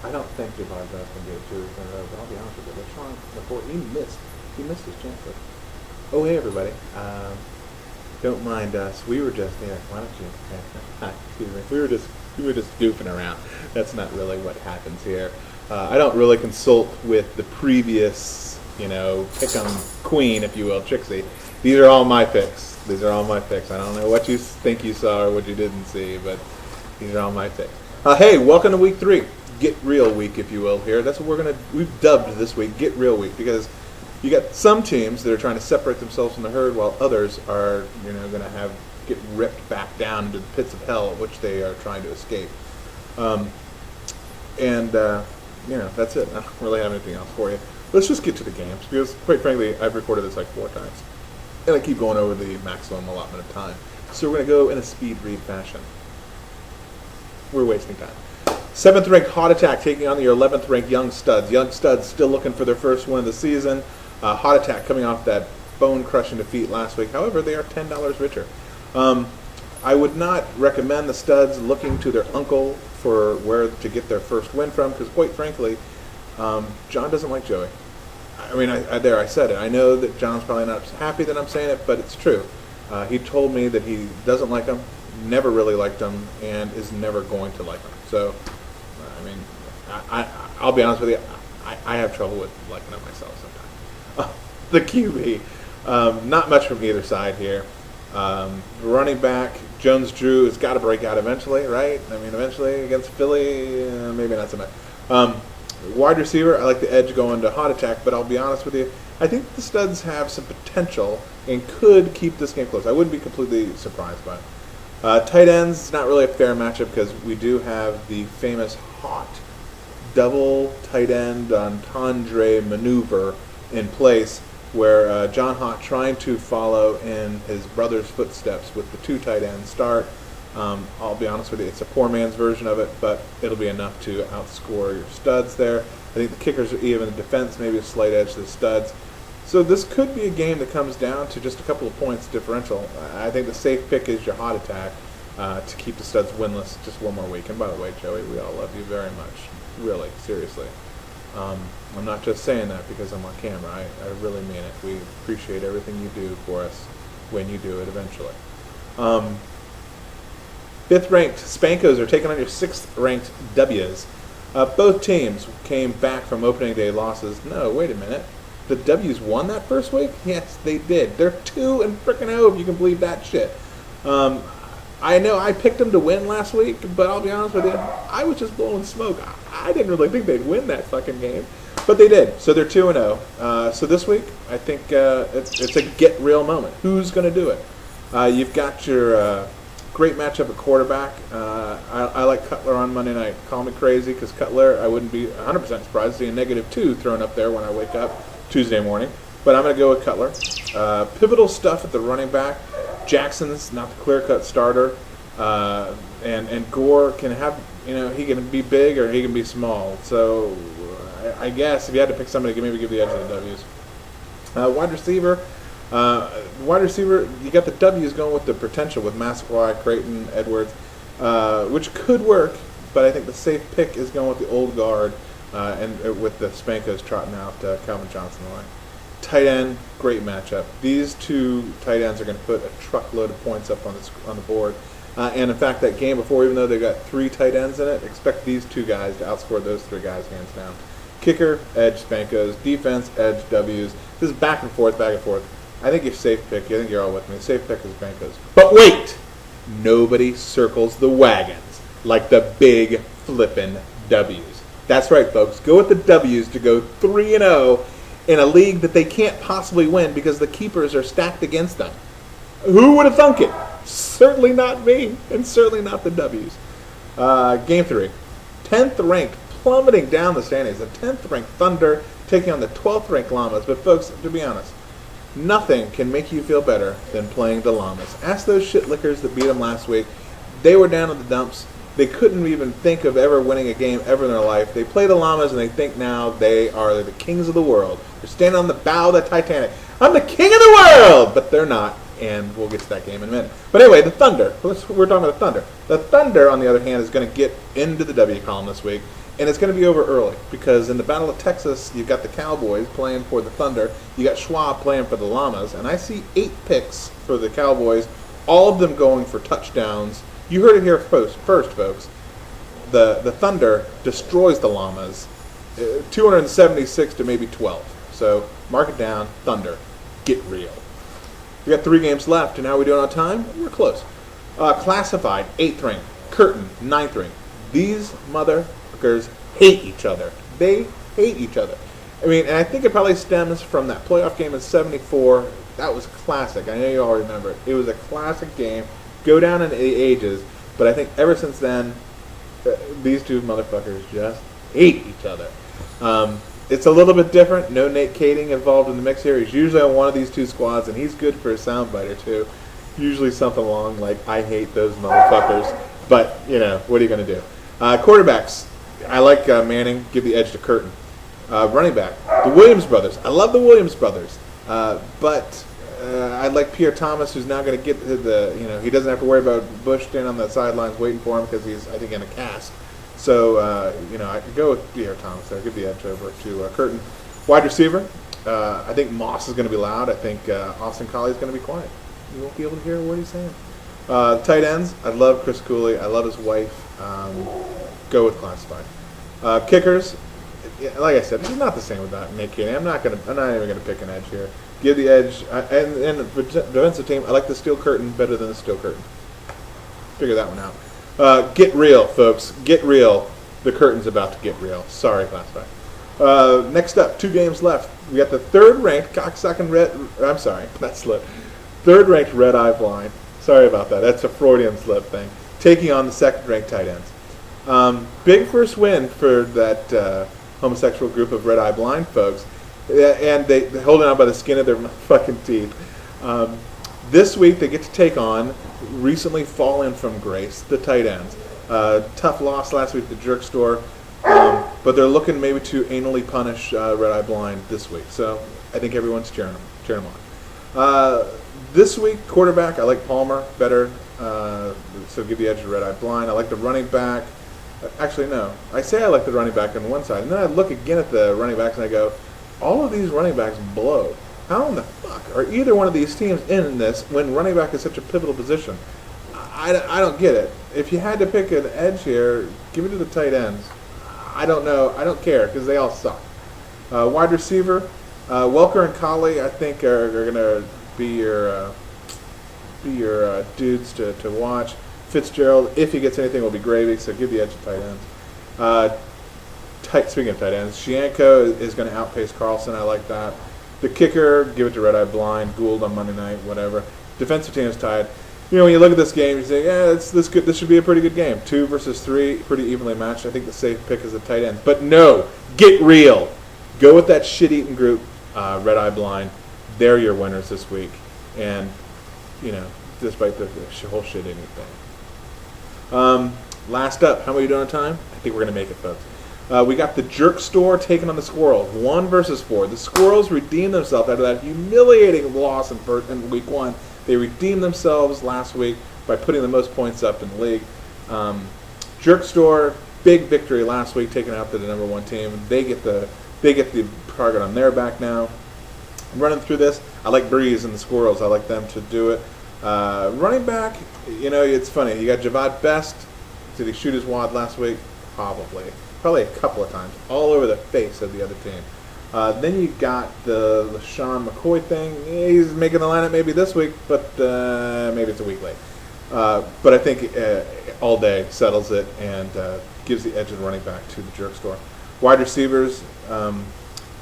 I don't think Javon Jones can get it 2 weeks in a row, but I'll be honest with you. LeSean McCoy, he missed his chance. Oh, hey, everybody. Don't mind us. We were just, why don't you, excuse me. We were just goofing around. That's not really what happens here. I don't really consult with the previous, pick 'em queen, if you will, Trixie. These are all my picks. I don't know what you think you saw or what you didn't see, but these are all my picks. Hey, welcome to week 3. Get real week, if you will, here. That's what we've dubbed this week, Get Real Week, because you got some teams that are trying to separate themselves from the herd, while others are, going to get ripped back down into the pits of hell, which they are trying to escape. That's it. I don't really have anything else for you. Let's just get to the games, because, quite frankly, I've recorded this like 4 times, and I keep going over the maximum allotment of time. So we're going to go in a speed read fashion. We're wasting time. 7th ranked Hot Attack taking on the 11th ranked Young Studs. Young Studs still looking for their first win of the season. Hot Attack coming off that bone-crushing defeat last week. However, they are $10 richer. I would not recommend the Studs looking to their uncle for where to get their first win from, because quite frankly, John doesn't like Joey. I mean, I said it. I know that John's probably not happy that I'm saying it, but it's true. He told me that he doesn't like him, never really liked him, and is never going to like him. So, I mean, I'll be honest with you, I have trouble with liking him myself sometimes. The QB, not much from either side here. Running back, Jones-Drew has got to break out eventually, right? I mean, eventually against Philly, maybe not so much. Wide receiver, I like the edge going to Hot Attack, but I'll be honest with you, I think the Studs have some potential and could keep this game close. I wouldn't be completely surprised by it. Tight ends, not really a fair matchup because we do have the famous Hot double tight end entendre maneuver in place, where John Hott trying to follow in his brother's footsteps with the 2 tight ends start. I'll be honest with you, it's a poor man's version of it, but it'll be enough to outscore your Studs there. I think the kickers are even. The defense maybe a slight edge to the Studs. So this could be a game that comes down to just a couple of points differential. I think the safe pick is your Hot Attack to keep the Studs winless just one more week. And by the way, Joey, we all love you very much. Really, seriously. I'm not just saying that because I'm on camera. I really mean it. We appreciate everything you do for us when you do it eventually. 5th ranked Spankos are taking on your 6th ranked W's. Both teams came back from opening day losses. No, wait a minute. The W's won that first week? Yes, they did. They're 2-0 if you can believe that shit. I know I picked them to win last week, but I'll be honest with you, I was just blowing smoke. I didn't really think they'd win that fucking game, but they did. So they're 2-0. So this week, I think it's a get real moment. Who's going to do it? You've got your great matchup at quarterback. I like Cutler on Monday night. Call me crazy because Cutler, I wouldn't be 100% surprised to see a -2 thrown up there when I wake up Tuesday morning. But I'm going to go with Cutler. Pivotal stuff at the running back. Jackson's not the clear-cut starter. And Gore can have, he can be big or he can be small. So I guess if you had to pick somebody, maybe give the edge to the W's. Wide receiver, you got the W's going with the potential with Massaquoi, Creighton, Edwards, which could work, but I think the safe pick is going with the old guard and with the Spankos trotting out Calvin Johnson the line. Tight end, great matchup. These 2 tight ends are going to put a truckload of points up on the board. And in fact, that game before, even though they got 3 tight ends in it, expect these 2 guys to outscore those 3 guys hands down. Kicker, edge, Spankos. Defense, edge, W's. This is back and forth. I think your safe pick, I think you're all with me, the safe pick is Spankos. But wait! Nobody circles the wagons like the big flippin' W's. That's right, folks. Go with the W's to go 3-0 in a league that they can't possibly win because the keepers are stacked against them. Who would have thunk it? Certainly not me, and certainly not the W's. Game 3. 10th ranked, plummeting down the standings. The 10th ranked Thunder taking on the 12th ranked Llamas. But folks, to be honest, nothing can make you feel better than playing the Llamas. Ask those shitlickers that beat them last week. They were down in the dumps. They couldn't even think of ever winning a game ever in their life. They play the Llamas, and they think now they are the kings of the world. They're standing on the bow of the Titanic. I'm the king of the world! But they're not, and we'll get to that game in a minute. But anyway, the Thunder. We're talking about the Thunder. The Thunder, on the other hand, is going to get into the W column this week. And it's going to be over early because in the Battle of Texas, you've got the Cowboys playing for the Thunder. You got Schwab playing for the Llamas. And I see 8 picks for the Cowboys, all of them going for touchdowns. You heard it here first, folks. The Thunder destroys the Llamas, 276 to maybe 12. So mark it down, Thunder. Get real. We got 3 games left, and how are we doing on time? We're close. Classified, 8th ranked. Curtin, 9th ranked. These motherfuckers hate each other. They hate each other. I mean, and I think it probably stems from that playoff game in '74. That was classic. I know you all remember it. It was a classic game. Go down in the ages. But I think ever since then, these two motherfuckers just hate each other. It's a little bit different. No Nate Kading involved in the mix here. He's usually on one of these 2 squads, and he's good for a soundbite or 2. Usually something along like, I hate those motherfuckers. But, you know, what are you going to do? Quarterbacks. I like Manning. Give the edge to Curtin. Running back. The Williams brothers. I love the Williams brothers. But I like Pierre Thomas, who's now going to get he doesn't have to worry about Bush standing on the sidelines waiting for him because he's, I think, in a cast. So, I could go with Pierre Thomas there. Give the edge over to Curtin. Wide receiver. I think Moss is going to be loud. I think Austin Collie is going to be quiet. You won't be able to hear what he's saying. Tight ends, I love Chris Cooley. I love his wife. Go with classified. Kickers, like I said, this is not the same without Nate Kading. I'm not even gonna pick an edge here. Give the edge, and for defensive team, I like the steel curtain better than the steel curtain. Figure that one out. Get real, folks. Get real. The curtain's about to get real. Sorry, classified. Next up, 2 games left. We got the 3rd ranked cocksucking third ranked Red Eye Blind. Sorry about that. That's a Freudian slip thing. Taking on the 2nd ranked tight ends. Big first win for that homosexual group of Red Eye Blind folks. And they're holding on by the skin of their fucking teeth. This week they get to take on recently fallen from grace, the tight ends. Tough loss last week at the Jerk Store. But they're looking maybe to anally punish Red Eye Blind this week. So I think everyone's cheering them on. This week, quarterback, I like Palmer better, so give the edge to Red Eye Blind. I like the running back. Actually, no. I say I like the running back on one side, and then I look again at the running backs and I go, all of these running backs blow. How in the fuck are either one of these teams in this when running back is such a pivotal position? I don't get it. If you had to pick an edge here, give it to the tight ends. I don't know. I don't care because they all suck. Wide receiver, Welker and Collie, I think, are going to be your dudes to watch. Fitzgerald, if he gets anything, will be gravy. So give the edge to tight ends. Speaking of tight ends, Shianko is going to outpace Carlson. I like that. The kicker, give it to Red Eye Blind. Gould on Monday night, whatever. Defensive team is tied. You know, when you look at this game, you say, yeah, this should be a pretty good game. 2 versus 3, pretty evenly matched. I think the safe pick is the tight end. But no, get real. Go with that shit-eating group, Red Eye Blind. They're your winners this week. And, despite the whole shit-eating thing. Last up, how are we doing on time? I think we're going to make it, folks. We got the Jerk Store taking on the Squirrels, 1 versus 4. The Squirrels redeemed themselves after that humiliating loss in week 1. They redeemed themselves last week by putting the most points up in the league. Jerk Store, big victory last week, taking out the number 1 team. They get the target on their back now. I'm running through this. I like Breeze and the Squirrels. I like them to do it. Running back, it's funny. You got Javad Best. Did he shoot his wad last week? Probably a couple of times, all over the face of the other team. Then you got the LaShawn McCoy thing. He's making the lineup maybe this week, but maybe it's a week late. But I think all day settles it and gives the edge of the running back to the Jerk Store. Wide receivers,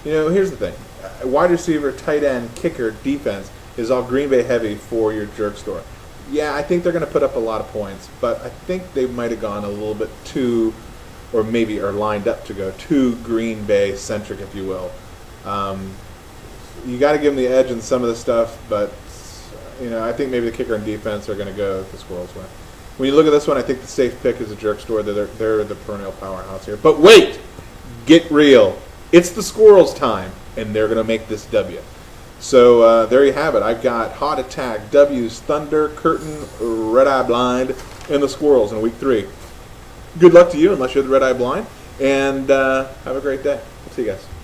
here's the thing. Wide receiver, tight end, kicker, defense is all Green Bay heavy for your Jerk Store. Yeah, I think they're going to put up a lot of points, but I think they might have gone a little bit too, or maybe are lined up to go too Green Bay centric, if you will. You got to give them the edge in some of the stuff, but I think maybe the kicker and defense are going to go the Squirrels way. When you look at this one, I think the safe pick is the Jerk Store. They're the perennial powerhouse here. But wait, get real. It's the Squirrels' time, and they're going to make this W. So there you have it. I've got Hot Attack, W's, Thunder, Curtain, Red Eye Blind, and the Squirrels in Week 3. Good luck to you, unless you're the Red Eye Blind. And have a great day. We'll see you guys.